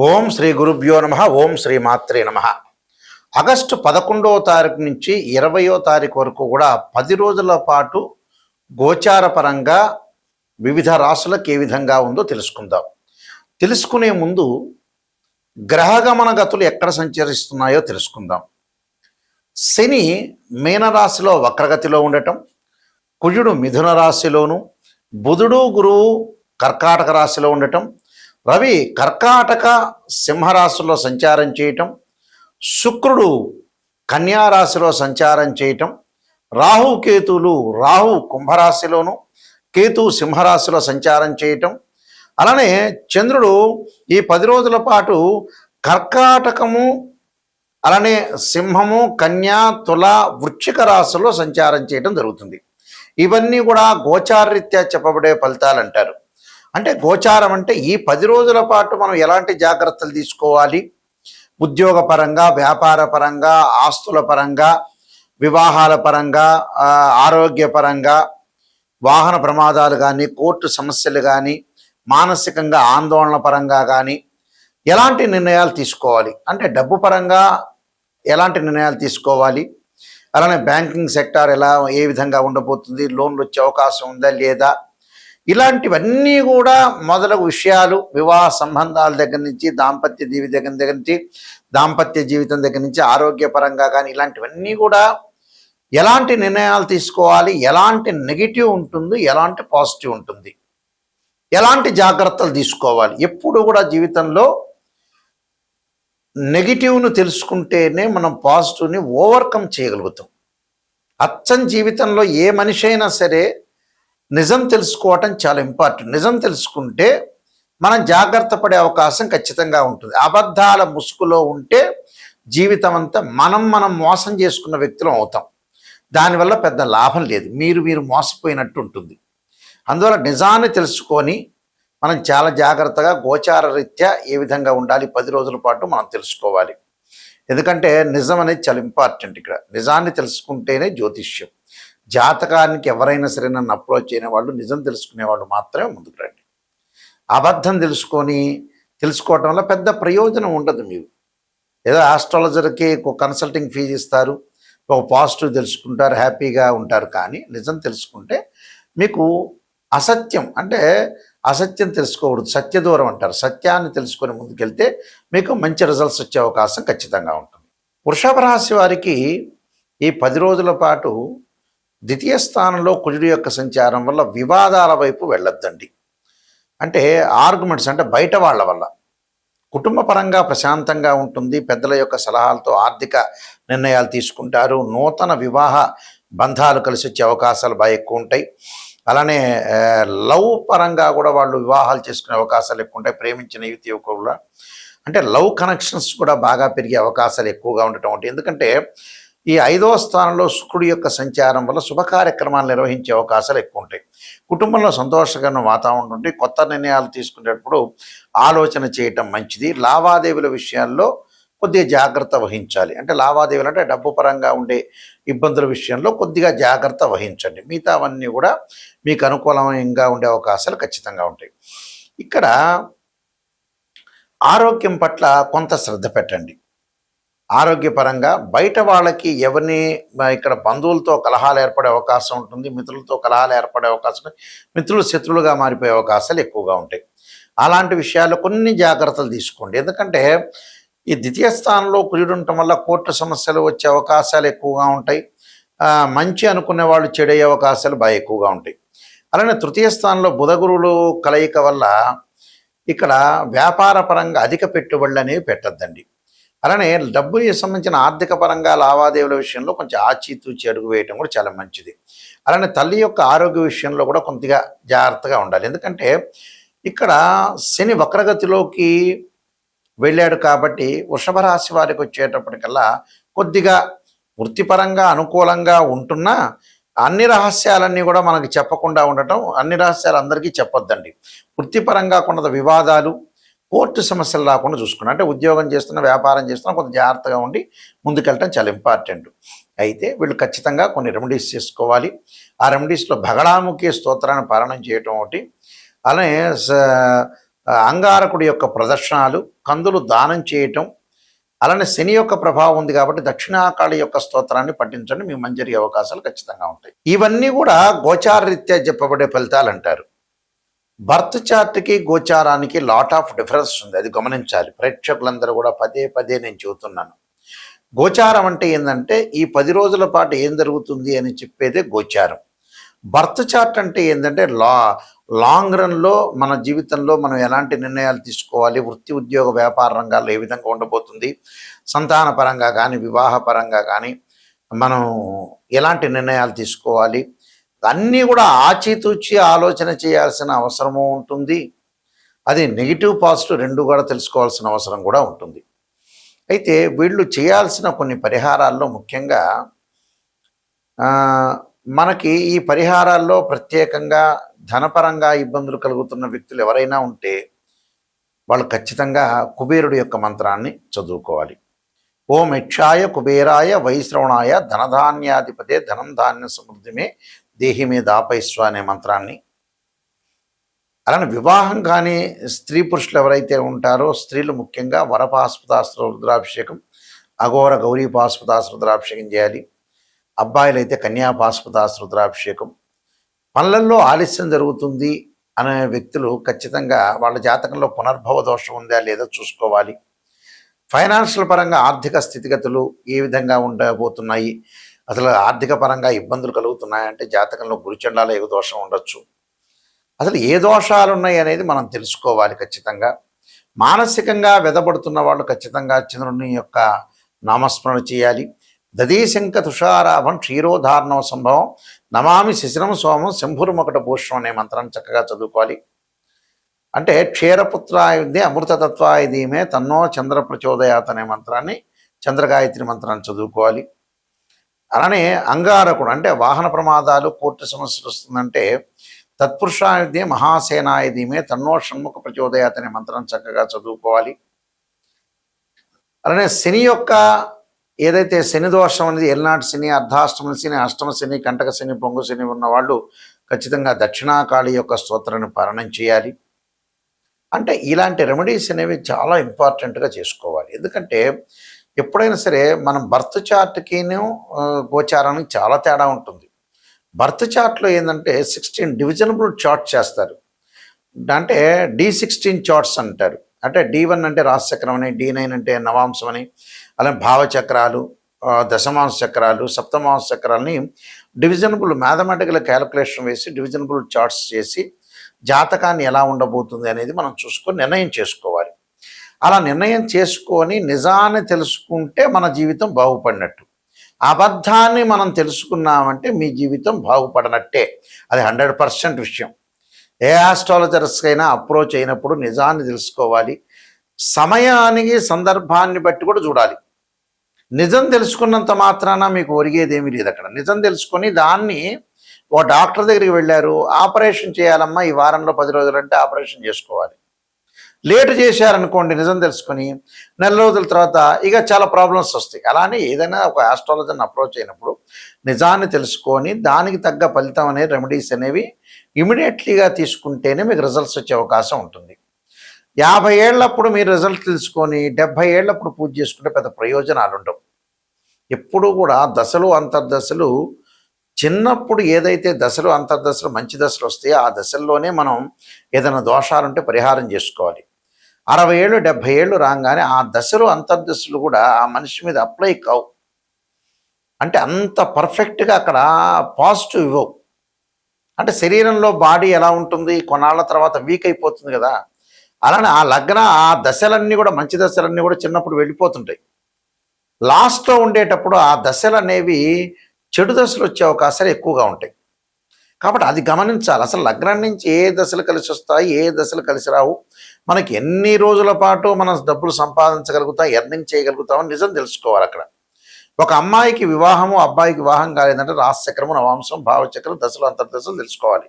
ఓం శ్రీ గురుభ్యో నమ. ఓం శ్రీ మాత్రే నమ. ఆగస్టు 11వ తారీఖు నుంచి 20వ తారీఖు వరకు కూడా 10 రోజుల పాటు గోచార పరంగా వివిధ రాశులకు ఏ విధంగా ఉందో తెలుసుకుందాం. తెలుసుకునే ముందు గ్రహగమన గతులు ఎక్కడ సంచరిస్తున్నాయో తెలుసుకుందాం. శని మీనరాశిలో వక్రగతిలో ఉండటం, కుజుడు మిథున రాశిలోను, బుధుడు గురువు కర్కాటక రాశిలో ఉండటం, రవి కర్కాటక సింహరాశిలో సంచారం చేయటం, శుక్రుడు కన్యారాశిలో సంచారం చేయటం, రాహు కుంభరాశిలోను, కేతు సింహరాశిలో సంచారం చేయటం, అలానే చంద్రుడు ఈ 10 రోజుల పాటు కర్కాటకము, అలానే సింహము, కన్యా, తుల, వృశ్చిక రాశిలో సంచారం చేయటం జరుగుతుంది. ఇవన్నీ కూడా గోచారరీత్యా చెప్పబడే ఫలితాలు అంటారు. అంటే గోచారం అంటే ఈ 10 రోజుల పాటు మనం ఎలాంటి జాగ్రత్తలు తీసుకోవాలి, ఉద్యోగ పరంగా, వ్యాపార పరంగా, ఆస్తుల పరంగా, వివాహాల పరంగా, ఆరోగ్యపరంగా, వాహన ప్రమాదాలు కానీ, కోర్టు సమస్యలు కానీ, మానసికంగా ఆందోళన పరంగా కానీ ఎలాంటి నిర్ణయాలు తీసుకోవాలి, అంటే డబ్బు పరంగా ఎలాంటి నిర్ణయాలు తీసుకోవాలి, అలానే బ్యాంకింగ్ సెక్టార్ ఏ విధంగా ఉండబోతుంది, లోన్లు వచ్చే అవకాశం ఉందా లేదా, ఇలాంటివన్నీ కూడా మొదలగు విషయాలు, వివాహ సంబంధాల దగ్గర నుంచి, దాంపత్య జీవితం దగ్గర నుంచి ఆరోగ్యపరంగా కానీ ఇలాంటివన్నీ కూడా ఎలాంటి నిర్ణయాలు తీసుకోవాలి, ఎలాంటి నెగిటివ్ ఉంటుంది, ఎలాంటి పాజిటివ్ ఉంటుంది, ఎలాంటి జాగ్రత్తలు తీసుకోవాలి. ఎప్పుడు కూడా జీవితంలో నెగిటివ్ను తెలుసుకుంటేనే మనం పాజిటివ్ని ఓవర్కమ్ చేయగలుగుతాం. అచ్చం జీవితంలో ఏ మనిషి అయినా సరే నిజం తెలుసుకోవటం చాలా ఇంపార్టెంట్. నిజం తెలుసుకుంటే మనం జాగ్రత్త పడే అవకాశం ఖచ్చితంగా ఉంటుంది. అబద్ధాల ముసుగులో ఉంటే జీవితం అంతా మనం మోసం చేసుకున్న వ్యక్తులం అవుతాం. దానివల్ల పెద్ద లాభం లేదు, మీరు మోసపోయినట్టు ఉంటుంది. అందువల్ల నిజాన్ని తెలుసుకొని మనం చాలా జాగ్రత్తగా గోచార రీత్యా ఏ విధంగా ఉండాలి 10 రోజుల పాటు మనం తెలుసుకోవాలి. ఎందుకంటే నిజం అనేది చాలా ఇంపార్టెంట్. ఇక్కడ నిజాన్ని తెలుసుకుంటేనే జ్యోతిష్యం. జాతకానికి ఎవరైనా సరే నన్ను అప్రోచ్ అయిన వాళ్ళు, నిజం తెలుసుకునేవాళ్ళు మాత్రమే ముందుకు రండి. అబద్ధం తెలుసుకోవటం వల్ల పెద్ద ప్రయోజనం ఉండదు. మీరు ఏదో ఆస్ట్రాలజర్కి ఒక కన్సల్టింగ్ ఫీజు ఇస్తారు, ఒక పాజిటివ్ తెలుసుకుంటారు, హ్యాపీగా ఉంటారు. కానీ నిజం తెలుసుకుంటే మీకు అసత్యం తెలుసుకోకూడదు, సత్యదూరం అంటారు. సత్యాన్ని తెలుసుకొని ముందుకెళ్తే మీకు మంచి రిజల్ట్స్ వచ్చే అవకాశం ఖచ్చితంగా ఉంటుంది. వృషభ రాశి వారికి ఈ 10 రోజుల పాటు ద్వితీయ స్థానంలో కుజుడు యొక్క సంచారం వల్ల వివాదాల వైపు వెళ్ళొద్దండి. అంటే ఆర్గ్యుమెంట్స్, అంటే బయట వాళ్ళ వల్ల. కుటుంబ పరంగా ప్రశాంతంగా ఉంటుంది. పెద్దల యొక్క సలహాలతో ఆర్థిక నిర్ణయాలు తీసుకుంటారు. నూతన వివాహ బంధాలు కలిసి వచ్చే అవకాశాలు బాగా ఎక్కువ ఉంటాయి. అలానే లవ్ పరంగా కూడా వాళ్ళు వివాహాలు చేసుకునే అవకాశాలు ఎక్కువ ఉంటాయి. ప్రేమించిన యువకులు అంటే లవ్ కనెక్షన్స్ కూడా బాగా పెరిగే అవకాశాలు ఎక్కువగా ఉండటం ఉంటుంది. ఎందుకంటే ఈ 5వ స్థానంలో శుక్రుడి యొక్క సంచారం వల్ల శుభ కార్యక్రమాలు నిర్వహించే అవకాశాలు ఎక్కువ ఉంటాయి. కుటుంబంలో సంతోషకరమైన వాతావరణం ఉంటే కొత్త నిర్ణయాలు తీసుకునేటప్పుడు ఆలోచన చేయటం మంచిది. లావాదేవీల విషయాల్లో కొద్దిగా జాగ్రత్త వహించాలి. అంటే లావాదేవీలు అంటే డబ్బు పరంగా ఉండే ఇబ్బందుల విషయంలో కొద్దిగా జాగ్రత్త వహించండి. మిగతావన్నీ కూడా మీకు అనుకూలంగా ఉండే అవకాశాలు ఖచ్చితంగా ఉంటాయి. ఇక్కడ ఆరోగ్యం పట్ల కొంత శ్రద్ధ పెట్టండి. ఆరోగ్యపరంగా బయట వాళ్ళకి ఎవరిని, ఇక్కడ బంధువులతో కలహాలు ఏర్పడే అవకాశం ఉంటుంది, మిత్రులతో కలహాలు ఏర్పడే అవకాశం, మిత్రులు శత్రువులుగా మారిపోయే అవకాశాలు ఎక్కువగా ఉంటాయి. అలాంటి విషయాల్లో కొన్ని జాగ్రత్తలు తీసుకోండి. ఎందుకంటే ఈ ద్వితీయ స్థానంలో కుజుడు ఉండటం వల్ల కోర్టు సమస్యలు వచ్చే అవకాశాలు ఎక్కువగా ఉంటాయి. మంచి అనుకునే వాళ్ళు చెడయ్యే అవకాశాలు బాగా ఎక్కువగా ఉంటాయి. అలానే తృతీయ స్థానంలో బుధ గురువులు కలయిక వల్ల ఇక్కడ వ్యాపార పరంగా అధిక పెట్టుబడులు అనేవి పెట్టద్దండి. అలానే డబ్బుకి సంబంధించిన ఆర్థిక పరంగా లావాదేవీల విషయంలో కొంచెం ఆచితూచి అడుగు వేయటం కూడా చాలా మంచిది. అలానే తల్లి యొక్క ఆరోగ్య విషయంలో కూడా కొద్దిగా జాగ్రత్తగా ఉండాలి. ఎందుకంటే ఇక్కడ శని వక్రగతిలోకి వెళ్ళాడు కాబట్టి వృషభ రాశి వారికి వచ్చేటప్పటికల్లా కొద్దిగా వృత్తిపరంగా అనుకూలంగా ఉంటున్నా అన్ని రహస్యాలన్నీ కూడా మనకి చెప్పకుండా ఉండటం, అన్ని రహస్యాలు అందరికీ చెప్పొద్దండి. వృత్తిపరంగా కొంత వివాదాలు, కోర్టు సమస్యలు రాకుండా చూసుకున్నాం. అంటే ఉద్యోగం చేస్తున్నా, వ్యాపారం చేస్తున్నా కొంత జాగ్రత్తగా ఉండి ముందుకెళ్ళటం చాలా ఇంపార్టెంట్. అయితే వీళ్ళు ఖచ్చితంగా కొన్ని రెమెడీస్ చేసుకోవాలి. ఆ రెమెడీస్లో భగడాముఖి స్తోత్రాన్ని పారాయణం చేయటం ఒకటి, అలానే అంగారకుడి యొక్క ప్రదర్శనాలు, కందులు దానం చేయటం, అలానే శని యొక్క ప్రభావం ఉంది కాబట్టి దక్షిణాకాళి యొక్క స్తోత్రాన్ని పఠించండి, మీకు మంచి జరిగే అవకాశాలు ఖచ్చితంగా ఉంటాయి. ఇవన్నీ కూడా గోచార రీత్యా చెప్పబడే ఫలితాలు అంటారు. బర్త్ చార్ట్కి గోచారానికి లాట్ ఆఫ్ డిఫరెన్స్ ఉంది, అది గమనించాలి. ప్రేక్షకులందరూ కూడా పదే పదే నేను చెబుతున్నాను. గోచారం అంటే ఏంటంటే ఈ 10 రోజుల పాటు ఏం జరుగుతుంది అని చెప్పేదే గోచారం. బర్త్ చార్ట్ అంటే ఏంటంటే లాంగ్ రన్లో మన జీవితంలో మనం ఎలాంటి నిర్ణయాలు తీసుకోవాలి, వృత్తి ఉద్యోగ వ్యాపార రంగాల్లో ఏ విధంగా ఉండబోతుంది, సంతాన పరంగా కానీ వివాహ పరంగా కానీ మనం ఎలాంటి నిర్ణయాలు తీసుకోవాలి, అన్నీ కూడా ఆచితూచి ఆలోచన చేయాల్సిన అవసరము ఉంటుంది. అది నెగిటివ్ పాజిటివ్ రెండు కూడా తెలుసుకోవాల్సిన అవసరం కూడా ఉంటుంది. అయితే వీళ్ళు చేయాల్సిన కొన్ని పరిహారాల్లో ముఖ్యంగా మనకి ఈ పరిహారాల్లో ప్రత్యేకంగా ధనపరంగా ఇబ్బందులు కలుగుతున్న వ్యక్తులు ఎవరైనా ఉంటే వాళ్ళు ఖచ్చితంగా కుబేరుడు యొక్క మంత్రాన్ని చదువుకోవాలి. ఓం యక్షాయ కుబేరాయ వైశ్రవణాయ ధనధాన్యాధిపతే ధనం ధాన్య సమృద్ధిమే దేహి మీద ఆపైస్వ అనే మంత్రాన్ని, అలానే వివాహం కానీ స్త్రీ పురుషులు ఎవరైతే ఉంటారో స్త్రీలు ముఖ్యంగా వరపాస్పదాస్త్ర రుద్రాభిషేకం, అఘోర గౌరీ పాస్పదాస్త్ర రుద్రాభిషేకం చేయాలి. అబ్బాయిలు అయితే కన్యాపాస్పదాస్త్ర రుద్రాభిషేకం. పనులలో ఆలస్యం జరుగుతుంది అనే వ్యక్తులు ఖచ్చితంగా వాళ్ళ జాతకంలో పునర్భవ దోషం ఉందా లేదా చూసుకోవాలి. ఫైనాన్షియల్ పరంగా ఆర్థిక స్థితిగతులు ఏ విధంగా ఉండబోతున్నాయి, అసలు ఆర్థిక పరంగా ఇబ్బందులు కలుగుతున్నాయంటే జాతకంలో గురుచండాల ఏ దోషం ఉండొచ్చు. అసలు ఏ దోషాలు ఉన్నాయి అనేది మనం తెలుసుకోవాలి ఖచ్చితంగా. మానసికంగా వెదబడుతున్న వాళ్ళు ఖచ్చితంగా చంద్రుని యొక్క నామస్మరణ చేయాలి. దదీశంక తుషారాభం క్షీరోధారణం సంభవం నమామి శిశిరం సోమం శంభురుమకట భూషణం అనే మంత్రాన్ని చక్కగా చదువుకోవాలి. అంటే క్షీరపుత్రాయుధే అమృతతత్వాయుధీమే తన్నో చంద్ర ప్రచోదయాత్ అనే మంత్రాన్ని, చంద్రగాయత్రి మంత్రాన్ని చదువుకోవాలి. అలానే అంగారకుడు అంటే వాహన ప్రమాదాలు, కోర్టు సమస్యలు వస్తుందంటే తత్పురుషాయుధే మహాసేనాయుధీమే తన్నో షణ్ముఖ ప్రచోదయాత్ అనే మంత్రాన్ని చక్కగా చదువుకోవాలి. అలానే శని యొక్క ఏదైతే శని దోషం అనేది ఎల్నాటి శని, అర్ధాష్టమ శని, అష్టమ శని, కంటక శని, పొంగు శని ఉన్నవాళ్ళు ఖచ్చితంగా దక్షిణాకాళి యొక్క స్తోత్రాన్ని పారాయణం చేయాలి. అంటే ఇలాంటి రెమెడీస్ అనేవి చాలా ఇంపార్టెంట్గా చేసుకోవాలి. ఎందుకంటే ఎప్పుడైనా సరే మనం బర్త్ చార్ట్కిను గోచారానికి చాలా తేడా ఉంటుంది. బర్త్ చార్ట్లో ఏంటంటే 16 డివిజనబుల్ చార్ట్ చేస్తారు. అంటే D16 చార్ట్స్ అంటారు. అంటే D1 అంటే రాశిచక్రం అని, D9 అంటే నవాంశం అని, అలాగే భావచక్రాలు, దశమాంశ చక్రాలు, సప్తమాంశ చక్రాలని డివిజనబుల్ మ్యాథమెటికల్ క్యాలిక్యులేషన్ వేసి డివిజనబుల్ చార్ట్స్ చేసి జాతకాన్ని ఎలా ఉండబోతుంది అనేది మనం చూసుకొని నిర్ణయం చేసుకోవాలి. అలా నిర్ణయం చేసుకొని నిజాన్ని తెలుసుకుంటే మన జీవితం బాగుపడినట్టు. అబద్ధాన్ని మనం తెలుసుకున్నామంటే మీ జీవితం బాగుపడనట్టే. అది 100% విషయం. ఏ ఆస్ట్రాలజర్స్కైనా అప్రోచ్ అయినప్పుడు నిజాన్ని తెలుసుకోవాలి. సమయానికి సందర్భాన్ని బట్టి కూడా చూడాలి. నిజం తెలుసుకున్నంత మాత్రాన మీకు ఒరిగేదేమీ లేదు. అక్కడ నిజం తెలుసుకొని దాన్ని ఓ డాక్టర్ దగ్గరికి వెళ్ళారు, ఆపరేషన్ చేయాలమ్మా ఈ వారంలో 10 రోజులంటే ఆపరేషన్ చేసుకోవాలి. లేటు చేశారనుకోండి నిజం తెలుసుకొని, నెల రోజుల తర్వాత ఇక చాలా ప్రాబ్లమ్స్ వస్తాయి. అలానే ఏదైనా ఒక ఆస్ట్రాలజర్ని అప్రోచ్ అయినప్పుడు నిజాన్ని తెలుసుకొని దానికి తగ్గ ఫలితం అనే రెమెడీస్ అనేవి ఇమీడియట్లీగా తీసుకుంటేనే మీకు రిజల్ట్స్ వచ్చే అవకాశం ఉంటుంది. 50 ఏళ్ళప్పుడు మీరు రిజల్ట్ తెలుసుకొని 70 ఏళ్ళప్పుడు పూజ చేసుకుంటే పెద్ద ప్రయోజనాలు ఉండవు. ఎప్పుడూ కూడా దశలు అంతర్దశలు చిన్నప్పుడు ఏదైతే దశలు అంతర్దశలు మంచి దశలు వస్తాయో ఆ దశల్లోనే మనం ఏదైనా దోషాలుంటే పరిహారం చేసుకోవాలి. 60 ఏళ్ళు 70 ఏళ్ళు రాగానే ఆ దశలు అంతర్దశలు కూడా ఆ మనిషి మీద అప్లై కావు. అంటే అంత పర్ఫెక్ట్గా అక్కడ పాజిటివ్ ఇవ్వవు. అంటే శరీరంలో బాడీ ఎలా ఉంటుంది, కొన్నాళ్ళ తర్వాత వీక్ అయిపోతుంది కదా. అలానే ఆ దశలన్నీ కూడా మంచి దశలన్నీ కూడా చిన్నప్పుడు వెళ్ళిపోతుంటాయి. లాస్ట్లో ఉండేటప్పుడు ఆ దశలు అనేవి చెడు దశలు వచ్చే అవకాశాలు ఎక్కువగా ఉంటాయి. కాబట్టి అది గమనించాలి. అసలు లగ్నం నుంచి ఏ దశలు కలిసి వస్తాయి, ఏ దశలు కలిసి రావు, మనకి ఎన్ని రోజుల పాటు మనం డబ్బులు సంపాదించగలుగుతాం, ఎర్నింగ్ చేయగలుగుతామని నిజం తెలుసుకోవాలి. అక్కడ ఒక అమ్మాయికి వివాహము, అబ్బాయికి వివాహం కాలేదంటే రాశిచక్రము, నవాంశం, భావచక్రం, దశలు అంతర్దశలు తెలుసుకోవాలి.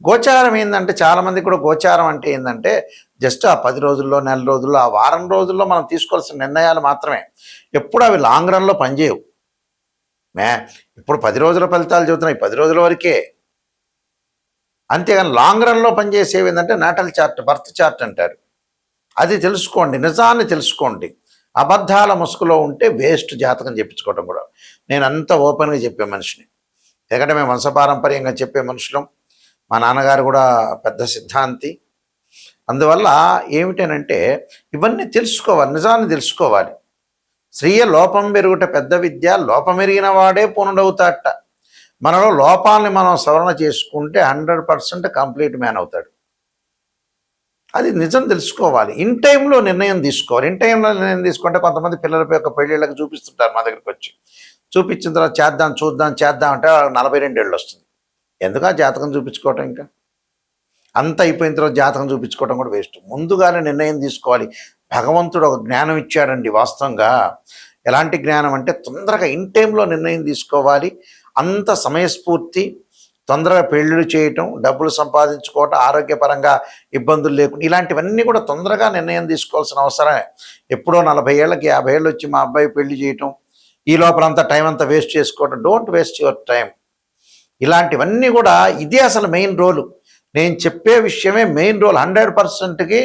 గోచారం ఏంటంటే చాలామంది కూడా గోచారం అంటే ఏంటంటే జస్ట్ ఆ 10 రోజుల్లో, నెల రోజుల్లో, ఆ వారం రోజుల్లో మనం తీసుకోవాల్సిన నిర్ణయాలు మాత్రమే. ఎప్పుడు అవి లాంగ్ రన్లో పనిచేయవు. ఇప్పుడు 10 రోజుల ఫలితాలు చెబుతున్నాయి, 10 రోజుల వరకే. అంతేగాని లాంగ్ రన్లో పనిచేసేవి ఏంటంటే నాటల్ చార్ట్, బర్త్ చార్ట్ అంటారు. అది తెలుసుకోండి, నిజాన్ని తెలుసుకోండి. అబద్ధాల ముసుగులో ఉంటే వేస్ట్ జాతకం చెప్పించుకోవడం కూడా. నేను అంత ఓపెన్గా చెప్పే మనిషిని, ఎందుకంటే మేము వంశపారంపర్యంగా చెప్పే మనుషులం. మా నాన్నగారు కూడా పెద్ద సిద్ధాంతి. అందువల్ల ఏమిటనంటే ఇవన్నీ తెలుసుకోవాలి, నిజాన్ని తెలుసుకోవాలి. స్త్రీయ లోపం పెరుగుట పెద్ద విద్య, లోపమెరిగిన వాడే పూర్ణుడవుతాడట. మనలో లోపాలని మనం సవరణ చేసుకుంటే 100% కంప్లీట్ మ్యాన్ అవుతాడు. అది నిజం తెలుసుకోవాలి. ఇన్ టైంలో నిర్ణయం తీసుకోవాలి. ఇన్ టైంలో నిర్ణయం తీసుకుంటే కొంతమంది పిల్లలపై ఒక పెళ్ళిళ్ళకి చూపిస్తుంటారు మా దగ్గరికి వచ్చి. చూపించిన తర్వాత చేద్దాం అంటే 42 ఏళ్ళు వస్తుంది. ఎందుకు ఆ జాతకం చూపించుకోవటం? ఇంకా అంత అయిపోయిన తర్వాత జాతకం చూపించుకోవడం కూడా వేస్ట్. ముందుగానే నిర్ణయం తీసుకోవాలి. భగవంతుడు ఒక జ్ఞానం ఇచ్చాడండి వాస్తవంగా. ఎలాంటి జ్ఞానం అంటే తొందరగా ఇన్ టైంలో నిర్ణయం తీసుకోవాలి. అంత సమయస్ఫూర్తి, తొందరగా పెళ్ళిళ్ళు చేయటం, డబ్బులు సంపాదించుకోవటం, ఆరోగ్యపరంగా ఇబ్బందులు లేకుండా ఇలాంటివన్నీ కూడా తొందరగా నిర్ణయం తీసుకోవాల్సిన అవసరమే. ఎప్పుడో 40 ఏళ్ళకి 50 ఏళ్ళు వచ్చి మా అబ్బాయి పెళ్లి చేయటం, ఈ లోపల అంతా టైం అంతా వేస్ట్ చేసుకోవటం. Don't waste your time. ఇలాంటివన్నీ కూడా ఇదే అసలు మెయిన్ రోలు. నేను చెప్పే విషయమే మెయిన్ రోల్ 100%కి.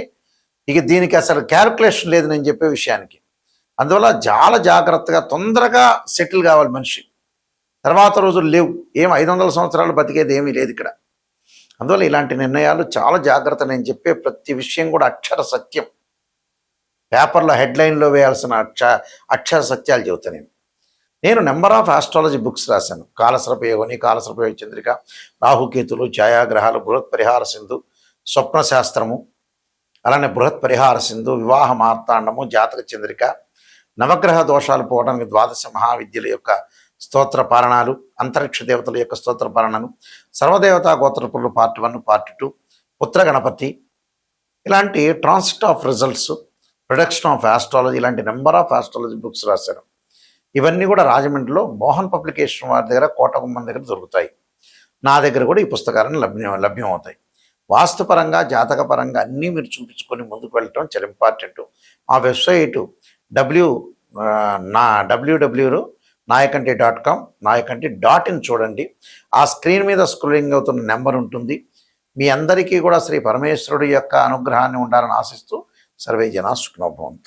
ఇక దీనికి అసలు క్యాల్కులేషన్ లేదు నేను చెప్పే విషయానికి. అందువల్ల చాలా జాగ్రత్తగా తొందరగా సెటిల్ కావాలి మనిషి. తర్వాత రోజులు లేవు. 500 సంవత్సరాలు బతికేది ఏమీ లేదు ఇక్కడ. అందువల్ల ఇలాంటి నిర్ణయాలు చాలా జాగ్రత్త. నేను చెప్పే ప్రతి విషయం కూడా అక్షర సత్యం. పేపర్లో హెడ్లైన్లో వేయాల్సిన అక్షర సత్యాలు చెబుతాను. నేను నెంబర్ ఆఫ్ ఆస్ట్రాలజీ బుక్స్ రాశాను. కాలసర్ప యోగిని, కాలసర్ప యోగ చంద్రిక, రాహుకేతులు, ఛాయాగ్రహాలు, బృహత్ పరిహార సింధు, స్వప్న శాస్త్రము, అలానే బృహత్ పరిహార సింధు, వివాహ మార్తాండము, జాతక చంద్రిక, నవగ్రహ దోషాలు పోవడానికి 12 మహావిద్యల యొక్క స్తోత్ర పారణాలు, అంతరిక్ష దేవతల యొక్క స్తోత్ర పారణాలు, సర్వదేవతా గోత్రపురులు పార్ట్ 1, పార్ట్ 2, పుత్ర గణపతి, ఇలాంటి transit of results, production of astrology, ఇలాంటి నెంబర్ ఆఫ్ ఆస్ట్రాలజీ బుక్స్ రాశారు. ఇవన్నీ కూడా రాజమండ్రిలో మోహన్ పబ్లికేషన్ వారి దగ్గర, కోటగుమ్మం దగ్గర దొరుకుతాయి. నా దగ్గర కూడా ఈ పుస్తకాలను లభ్యం అవుతాయి. వాస్తుపరంగా, జాతకపరంగా అన్నీ మీరు చూపించుకొని ముందుకు వెళ్ళటం చాలా ఇంపార్టెంట్. మా వెబ్సైటు www.nayakanti.com, nayakanti.in చూడండి. ఆ స్క్రీన్ మీద స్క్రోలింగ్ అవుతున్న నెంబర్ ఉంటుంది. మీ అందరికీ కూడా శ్రీ పరమేశ్వరుడి యొక్క అనుగ్రహాన్ని ఉండాలని ఆశిస్తూ సర్వే జనా సుఖినో భవంతు.